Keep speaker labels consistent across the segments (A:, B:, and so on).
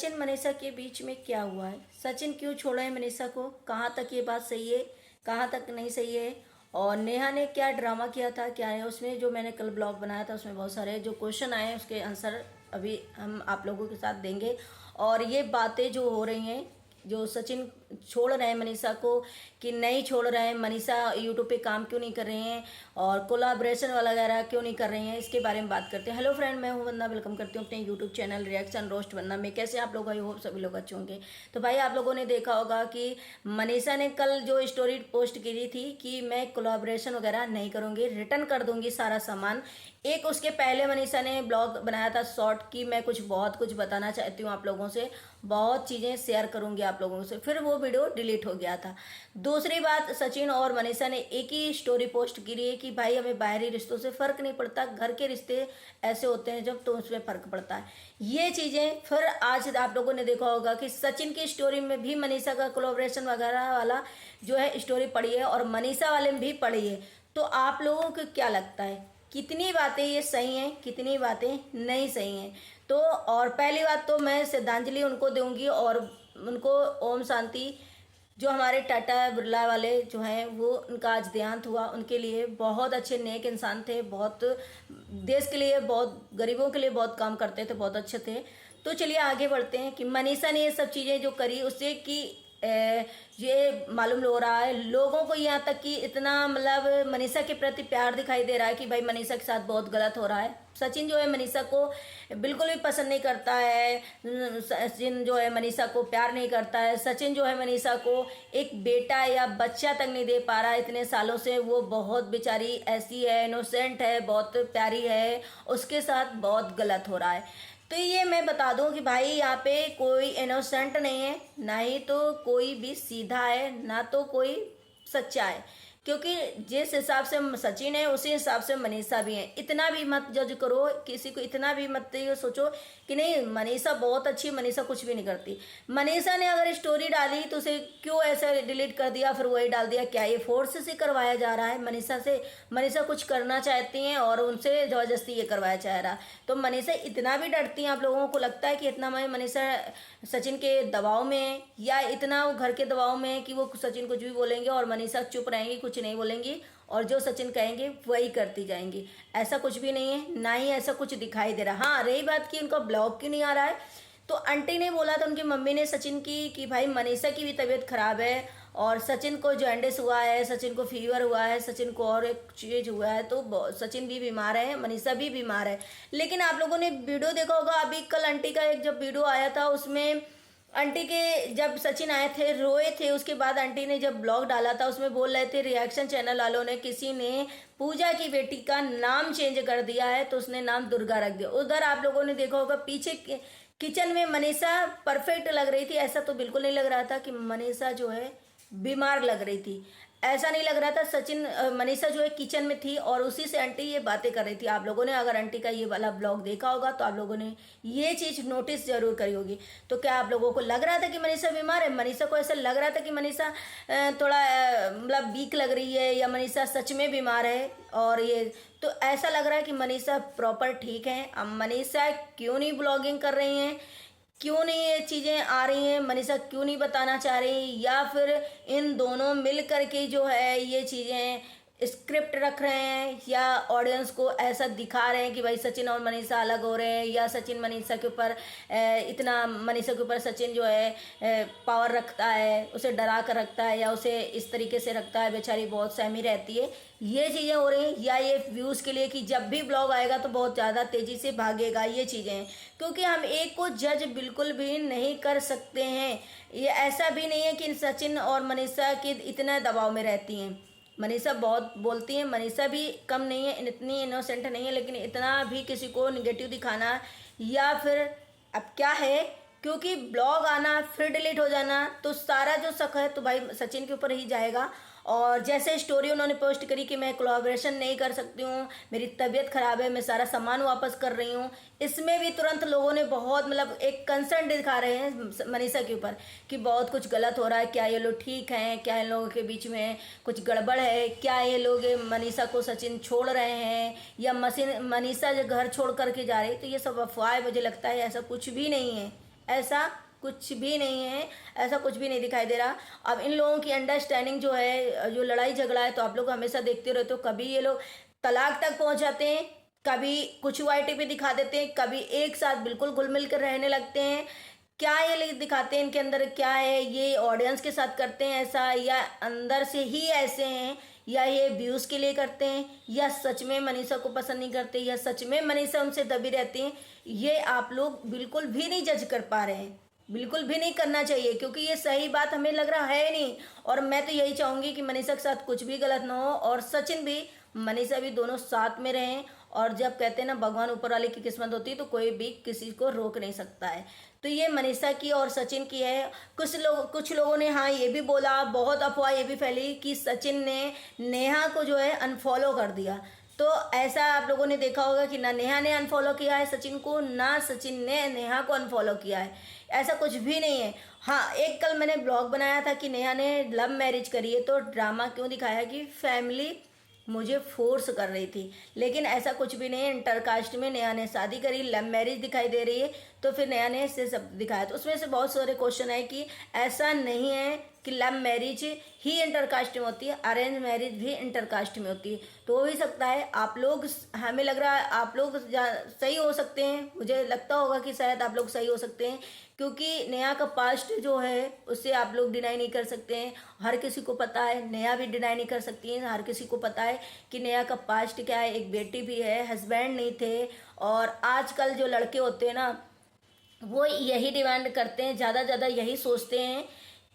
A: सचिन मनीषा के बीच में क्या हुआ है? सचिन क्यों छोड़ा है मनीषा को? कहाँ तक ये बात सही है, कहाँ तक नहीं सही है? और नेहा ने क्या ड्रामा किया था, क्या है उसमें? जो मैंने कल ब्लॉग बनाया था उसमें बहुत सारे जो क्वेश्चन आए हैं उसके आंसर अभी हम आप लोगों के साथ देंगे। और ये बातें जो हो रही हैं, जो सचिन छोड़ रहे हैं मनीषा को कि नहीं छोड़ रहे हैं, मनीषा यूट्यूब पे काम क्यों नहीं कर रही हैं और कोलाब्रेशन वगैरह क्यों नहीं कर रही हैं, इसके बारे में बात करते हैं। हेलो फ्रेंड, मैं हूं वंदना, वेलकम करती हूँ अपने यूट्यूब चैनल रिएक्शन रोस्ट वंदना में। कैसे आप लोग? आई होप सभी लोग अच्छे होंगे। तो भाई आप लोगों ने देखा होगा कि मनीषा ने कल जो स्टोरी पोस्ट की थी कि मैं कोलाब्रेशन वगैरह नहीं करूँगी, रिटर्न कर दूंगी सारा सामान। एक उसके पहले मनीषा ने ब्लॉग बनाया था शॉर्ट कि मैं बहुत कुछ बताना चाहती हूँ आप लोगों से, बहुत चीज़ें शेयर करूंगी आप लोगों से, फिर वो वीडियो डिलीट हो गया था। दूसरी बात, सचिन और मनीषा ने एक ही स्टोरी पोस्ट की है कि भाई हमें बाहरी रिश्तों से फ़र्क नहीं पड़ता, घर के रिश्ते ऐसे होते हैं जब तो उसमें फ़र्क पड़ता है। ये चीज़ें फिर आज आप लोगों ने देखा होगा कि सचिन की स्टोरी में भी मनीषा का कोलैबोरेशन वगैरह वाला जो है स्टोरी पड़ी है और मनीषा वाले में भी पड़ी है। तो आप लोगों को क्या लगता है, कितनी बातें ये सही हैं, कितनी बातें नहीं सही हैं? तो और पहली बात तो मैं श्रद्धांजलि उनको दूंगी और उनको ओम शांति, जो हमारे टाटा बिरला वाले जो हैं वो उनका आज देहांत हुआ। उनके लिए बहुत अच्छे नेक इंसान थे, बहुत देश के लिए, बहुत गरीबों के लिए बहुत काम करते थे, बहुत अच्छे थे। तो चलिए आगे बढ़ते हैं कि मनीषा ने ये सब चीज़ें जो करी उससे कि ये मालूम हो रहा है लोगों को, यहाँ तक कि इतना मतलब मनीषा के प्रति प्यार दिखाई दे रहा है कि भाई मनीषा के साथ बहुत गलत हो रहा है। सचिन जो है मनीषा को बिल्कुल भी पसंद नहीं करता है, सचिन जो है मनीषा को प्यार नहीं करता है, सचिन जो है मनीषा को एक बेटा या बच्चा तक नहीं दे पा रहा है इतने सालों से। वो बहुत बेचारी ऐसी है, इनोसेंट है, बहुत प्यारी है, उसके साथ बहुत गलत हो रहा है। तो ये मैं बता दूं कि भाई यहाँ पे कोई इनोसेंट नहीं है, ना ही तो कोई भी सीधा है, ना तो कोई सच्चा है। क्योंकि जिस हिसाब से सचिन है उसी हिसाब से मनीषा भी है। इतना भी मत जज करो किसी को, इतना भी मत ये सोचो कि नहीं मनीषा बहुत अच्छी, मनीषा कुछ भी नहीं करती। मनीषा ने अगर स्टोरी डाली तो उसे क्यों ऐसे डिलीट कर दिया, फिर वही डाल दिया? क्या ये फोर्स से करवाया जा रहा है मनीषा से? मनीषा कुछ करना चाहती हैं और उनसे जबरदस्ती ये करवाया जा रहा है। तो मनीषा इतना भी डरती हैं? आप लोगों को लगता है कि इतना मैं मनीषा सचिन के दबाव में है, या इतना वो घर के दबाव में है कि वो सचिन कुछ भी बोलेंगे और मनीषा चुप रहेंगी, कुछ नहीं बोलेंगी और जो सचिन कहेंगे वही करती जाएंगी? ऐसा कुछ भी नहीं है, ना ही ऐसा कुछ दिखाई दे रहा। हाँ, रही बात कि उनका ब्लॉग क्यों नहीं आ रहा है, तो आंटी ने बोला था, उनकी मम्मी ने सचिन की, कि भाई मनीषा की भी तबीयत खराब है और सचिन को जॉन्डिस हुआ है, सचिन को फीवर हुआ है, सचिन को और एक चीज हुआ है, तो सचिन भी बीमार है, मनीषा भी बीमार है। लेकिन आप लोगों ने वीडियो देखा होगा अभी कल आंटी का एक जब वीडियो आया था, उसमें आंटी के जब सचिन आए थे रोए थे, उसके बाद आंटी ने जब ब्लॉग डाला था उसमें बोल रहे थे रिएक्शन चैनल वालों ने किसी ने पूजा की बेटी का नाम चेंज कर दिया है तो उसने नाम दुर्गा रख दिया। उधर आप लोगों ने देखा होगा पीछे किचन में मनीषा परफेक्ट लग रही थी, ऐसा तो बिल्कुल नहीं लग रहा था कि मनीषा जो है बीमार लग रही थी, ऐसा नहीं लग रहा था। सचिन मनीषा जो है किचन में थी और उसी से आंटी ये बातें कर रही थी। आप लोगों ने अगर आंटी का ये वाला ब्लॉग देखा होगा तो आप लोगों ने ये चीज़ नोटिस जरूर करी होगी। तो क्या आप लोगों को लग रहा था कि मनीषा बीमार है? मनीषा को ऐसा लग रहा था कि मनीषा थोड़ा मतलब वीक लग रही है या मनीषा सच में बीमार है? और ये तो ऐसा लग रहा है कि मनीषा प्रॉपर ठीक है। अब मनीषा क्यों नहीं ब्लॉगिंग कर रही हैं, क्यों नहीं ये चीज़ें आ रही हैं, मनीषा क्यों नहीं बताना चाह रही, या फिर इन दोनों मिल करके जो है ये चीज़ें स्क्रिप्ट रख रहे हैं या ऑडियंस को ऐसा दिखा रहे हैं कि भाई सचिन और मनीषा अलग हो रहे हैं, या सचिन मनीषा के ऊपर इतना, मनीषा के ऊपर सचिन जो है पावर रखता है, उसे डरा कर रखता है या उसे इस तरीके से रखता है, बेचारी बहुत सहमी रहती है। ये चीज़ें हो रही हैं, या ये व्यूज़ के लिए कि जब भी ब्लॉग आएगा तो बहुत ज़्यादा तेज़ी से भागेगा, ये चीज़ें हैं। क्योंकि हम एक को जज बिल्कुल भी नहीं कर सकते हैं। ये ऐसा भी नहीं है कि सचिन और मनीषा के इतना दबाव में रहती हैं। मनीषा बहुत बोलती है, मनीषा भी कम नहीं है, इतनी इनोसेंट नहीं है, लेकिन इतना भी किसी को निगेटिव दिखाना या फिर अब क्या है, क्योंकि ब्लॉग आना फिर डिलीट हो जाना तो सारा जो शक है तो भाई सचिन के ऊपर ही जाएगा। और जैसे स्टोरी उन्होंने पोस्ट करी कि मैं कोलैबोरेशन नहीं कर सकती हूँ, मेरी तबीयत खराब है, मैं सारा सामान वापस कर रही हूँ, इसमें भी तुरंत लोगों ने बहुत मतलब एक कंसर्न दिखा रहे हैं मनीषा के ऊपर कि बहुत कुछ गलत हो रहा है, क्या ये लोग ठीक हैं, क्या इन लोगों के बीच में कुछ गड़बड़ है, क्या ये लोग मनीषा को सचिन छोड़ रहे हैं या मनीषा जो घर छोड़ करके जा रही है। तो ये सब अफवाह, मुझे लगता है ऐसा कुछ भी नहीं है, ऐसा कुछ भी नहीं है, ऐसा कुछ भी नहीं दिखाई दे रहा। अब इन लोगों की अंडरस्टैंडिंग जो है, जो लड़ाई झगड़ा है, तो आप लोग हमेशा देखते रहते हो, कभी ये लोग तलाक तक पहुंच जाते हैं, कभी कुछ वाइटी पे दिखा देते हैं, कभी एक साथ बिल्कुल घुल मिल कर रहने लगते हैं। क्या ये लोग दिखाते हैं, इनके अंदर क्या है, ये ऑडियंस के साथ करते हैं ऐसा, या अंदर से ही ऐसे हैं, या ये व्यूज के लिए करते हैं, या सच में मनीषा को पसंद नहीं करते, या सच में मनीषा उनसे दबी रहती हैं, ये आप लोग बिल्कुल भी नहीं जज कर पा रहे हैं। बिल्कुल भी नहीं करना चाहिए, क्योंकि ये सही बात हमें लग रहा है नहीं। और मैं तो यही चाहूंगी कि मनीषा के साथ कुछ भी गलत ना हो, और सचिन भी मनीषा भी दोनों साथ में रहें। और जब कहते हैं ना भगवान ऊपर वाले की किस्मत होती है, तो कोई भी किसी को रोक नहीं सकता है। तो ये मनीषा की और सचिन की है। कुछ लोगों ने हाँ ये भी बोला, बहुत अफवाह ये भी फैली कि सचिन ने नेहा को जो है अनफॉलो कर दिया। तो ऐसा आप लोगों ने देखा होगा कि ना नेहा ने अनफॉलो किया है सचिन को, ना सचिन ने नेहा को अनफॉलो किया है। ऐसा कुछ भी नहीं है। हाँ, एक कल मैंने ब्लॉग बनाया था कि नेहा ने लव मैरिज करी है, तो ड्रामा क्यों दिखाया कि फैमिली मुझे फोर्स कर रही थी, लेकिन ऐसा कुछ भी नहीं है। इंटरकास्ट में नेहा ने शादी करी, लव मैरिज दिखाई दे रही है, तो फिर नेहा ने इससे सब दिखाया। तो उसमें से बहुत सारे क्वेश्चन है कि ऐसा नहीं है कि लव मैरिज ही इंटरकास्ट में होती है, अरेंज मैरिज भी इंटरकास्ट में होती है। तो हो भी सकता है आप लोग, हमें लग रहा है आप लोग सही हो सकते हैं, मुझे लगता होगा कि शायद आप लोग सही हो सकते हैं, क्योंकि नेहा का पास्ट जो है उसे आप लोग डिनाई नहीं कर सकते हैं। हर किसी को पता है, नेहा भी डिनाई नहीं कर सकती है, हर किसी को पता है कि नेहा का पास्ट क्या है। एक बेटी भी है, हस्बैंड नहीं थे। और आजकल जो लड़के होते हैं ना, वो यही डिमांड करते हैं, ज़्यादा यही सोचते हैं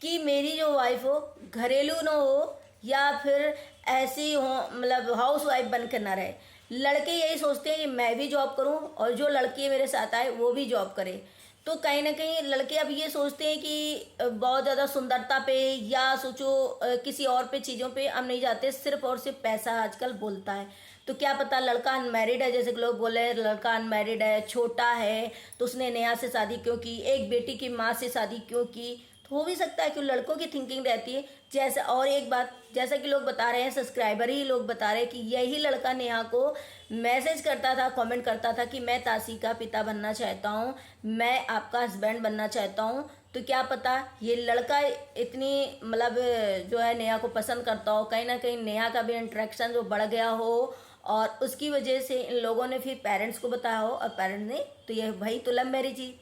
A: कि मेरी जो वाइफ हो घरेलू ना हो, या फिर ऐसी हो, मतलब हाउस वाइफ बनकर ना रहे। लड़के यही सोचते हैं कि मैं भी जॉब करूं और जो लड़की मेरे साथ आए वो भी जॉब करे। तो कहीं ना कहीं लड़के अब ये सोचते हैं कि बहुत ज़्यादा सुंदरता पे, या सोचो किसी और पे चीज़ों पे हम नहीं जाते, सिर्फ और सिर्फ पैसा आजकल बोलता है। तो क्या पता लड़का अनमैरिड है, जैसे कि लोग बोले लड़का अनमैरिड है, छोटा है, तो उसने नेहा से शादी क्यों की, एक बेटी की माँ से शादी क्यों की। तो हो भी सकता है कि लड़कों की थिंकिंग रहती है जैसा। और एक बात, जैसा कि लोग बता रहे हैं, सब्सक्राइबर ही लोग बता रहे हैं कि यही लड़का नेहा को मैसेज करता था, कमेंट करता था कि मैं तासी का पिता बनना चाहता हूँ, मैं आपका हस्बैंड बनना चाहता हूँ। तो क्या पता ये लड़का इतनी मतलब जो है नेहा को पसंद करता हो, कहीं ना कहीं नेहा का भी इंटरेक्शन जो बढ़ गया हो, और उसकी वजह से इन लोगों ने फिर पेरेंट्स को बताया हो, और पेरेंट्स ने तो ये भाई तो लव मैरिज ही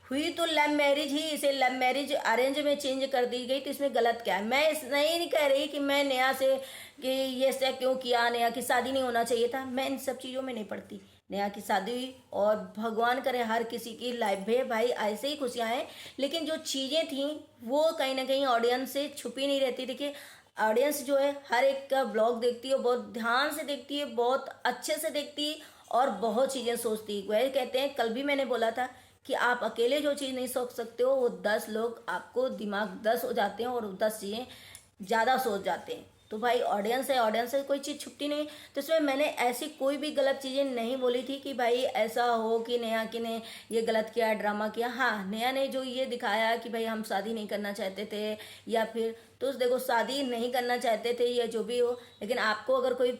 A: हुई, तो लव मैरिज ही, इसे लव मैरिज अरेंज में चेंज कर दी गई, तो इसमें गलत क्या है। मैं इस नहीं कह रही कि मैं नेहा से कि ये से क्यों किया, नेहा की शादी नहीं होना चाहिए था, मैं इन सब चीज़ों में नहीं पड़ती। नेहा की शादी हुई, और भगवान करे हर किसी की लाइफ में भाई ऐसे ही खुशियाँ हैं। लेकिन जो चीज़ें थी वो कहीं ना कहीं ऑडियंस से छुपी नहीं रहती। देखिए ऑडियंस जो है हर एक का ब्लॉग देखती है, बहुत ध्यान से देखती है, बहुत अच्छे से देखती है, और बहुत चीज़ें सोचती है। वह कहते हैं, कल भी मैंने बोला था कि आप अकेले जो चीज़ नहीं सोच सकते हो, वो 10 लोग आपको दिमाग 10 हो जाते हैं, और 10 चीज़ें ज़्यादा सोच जाते हैं। तो भाई ऑडियंस है, ऑडियंस से कोई चीज़ छुपती नहीं। तो इसमें मैंने ऐसी कोई भी गलत चीज़ें नहीं बोली थी कि भाई ऐसा हो कि नेहा की ने ये गलत किया, ड्रामा किया। हाँ, नेहा ने जो ये दिखाया कि भाई हम शादी नहीं करना चाहते थे, या फिर तो देखो शादी नहीं करना चाहते थे या जो भी हो, लेकिन आपको अगर कोई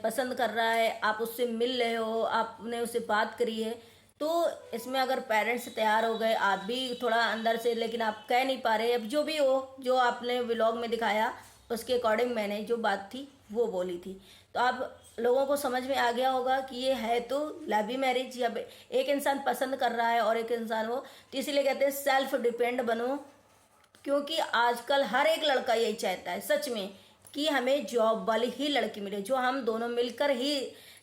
A: पसंद कर रहा है, आप उससे मिल रहे हो, आपने उससे बात करी है, तो इसमें अगर पेरेंट्स तैयार हो गए, आप भी थोड़ा अंदर से, लेकिन आप कह नहीं पा रहे। अब जो भी हो, जो आपने व्लॉग में दिखाया उसके अकॉर्डिंग मैंने जो बात थी वो बोली थी। तो आप लोगों को समझ में आ गया होगा कि ये है तो लव मैरिज, या एक इंसान पसंद कर रहा है और एक इंसान वो। तो इसीलिए कहते हैं सेल्फ डिपेंड बनो, क्योंकि आजकल हर एक लड़का यही चाहता है सच में कि हमें जॉब वाली ही लड़की मिले, जो हम दोनों मिलकर ही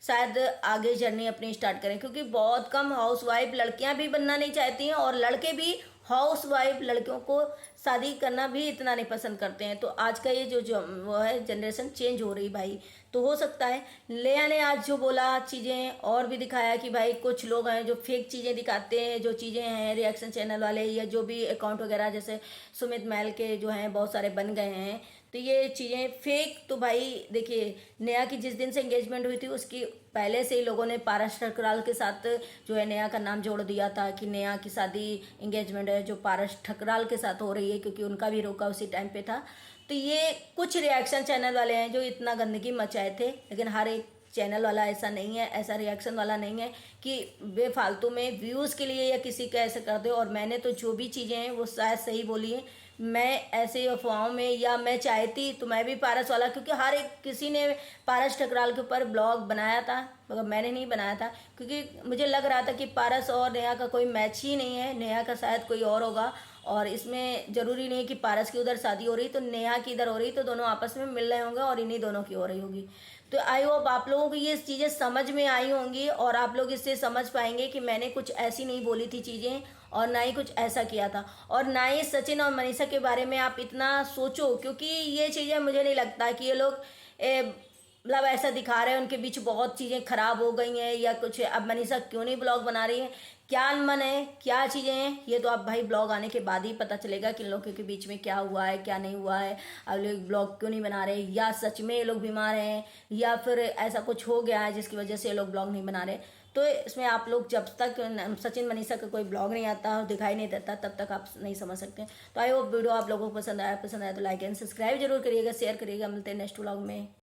A: शायद आगे जर्नी अपनी स्टार्ट करें। क्योंकि बहुत कम हाउस वाइफ लड़कियां भी बनना नहीं चाहती हैं, और लड़के भी हाउस वाइफ लड़कियों को शादी करना भी इतना नहीं पसंद करते हैं। तो आज का ये जो वो है जनरेशन चेंज हो रही भाई। तो हो सकता है लेया ने आज जो बोला चीज़ें और भी दिखाया कि भाई कुछ लोग हैं जो फेक चीज़ें दिखाते हैं, जो चीज़ें हैं रिएक्शन चैनल वाले या जो भी अकाउंट वगैरह, जैसे सुमित महल के जो हैं बहुत सारे बन गए हैं, तो ये चीज़ें फेक। तो भाई देखिए नेहा की जिस दिन से एंगेजमेंट हुई थी उसकी पहले से ही लोगों ने पारस ठकराल के साथ जो है नेहा का नाम जोड़ दिया था कि नेहा की शादी एंगेजमेंट है जो पारस ठकराल के साथ हो रही है, क्योंकि उनका भी रोका उसी टाइम पे था। तो ये कुछ रिएक्शन चैनल वाले हैं जो इतना गंदगी मचाए थे, लेकिन हर एक चैनल वाला ऐसा नहीं है, ऐसा रिएक्शन वाला नहीं है कि बेफालतू में व्यूज़ के लिए या किसी का ऐसे कर दो। और मैंने तो जो भी चीज़ें हैं वो शायद सही बोली है। मैं ऐसे अफवाहों में, या मैं चाहती तो मैं भी पारस वाला, क्योंकि हर एक किसी ने पारस ठकराल के ऊपर ब्लॉग बनाया था, मगर मैंने नहीं बनाया था, क्योंकि मुझे लग रहा था कि पारस और नेहा का कोई मैच ही नहीं है, नेहा का शायद कोई और होगा। और इसमें ज़रूरी नहीं कि पारस की उधर शादी हो रही तो नेहा की इधर हो रही, तो दोनों आपस में मिल रहे होंगे और इन्हीं दोनों की हो रही होगी। तो आई होप आप लोगों को ये चीज़ें समझ में आई होंगी और आप लोग इससे समझ पाएंगे कि मैंने कुछ ऐसी नहीं बोली थी चीज़ें, और ना ही कुछ ऐसा किया था, और ना ही सचिन और मनीषा के बारे में आप इतना सोचो, क्योंकि ये चीज़ें मुझे नहीं लगता कि ये लोग मतलब ऐसा दिखा रहे हैं उनके बीच बहुत चीज़ें खराब हो गई हैं या कुछ। अब मनीषा क्यों नहीं ब्लॉग बना रही है, क्या मन है, क्या चीज़ें हैं, ये तो आप भाई ब्लॉग आने के बाद ही पता चलेगा कि इन लोगों के बीच में क्या हुआ है क्या नहीं हुआ है। अब लोग ब्लॉग क्यों नहीं बना रहे, या सच में ये लोग बीमार हैं, या फिर ऐसा कुछ हो गया है जिसकी वजह से ये लोग ब्लॉग नहीं बना रहे। तो इसमें आप लोग जब तक सचिन मनीषा का कोई ब्लॉग नहीं आता, दिखाई नहीं देता, तब तक आप नहीं समझ सकते। तो आई होप वीडियो आप लोगों को पसंद आया तो लाइक एंड सब्सक्राइब जरूर करिएगा, शेयर करिएगा। मिलते हैं नेक्स्ट ब्लॉग में।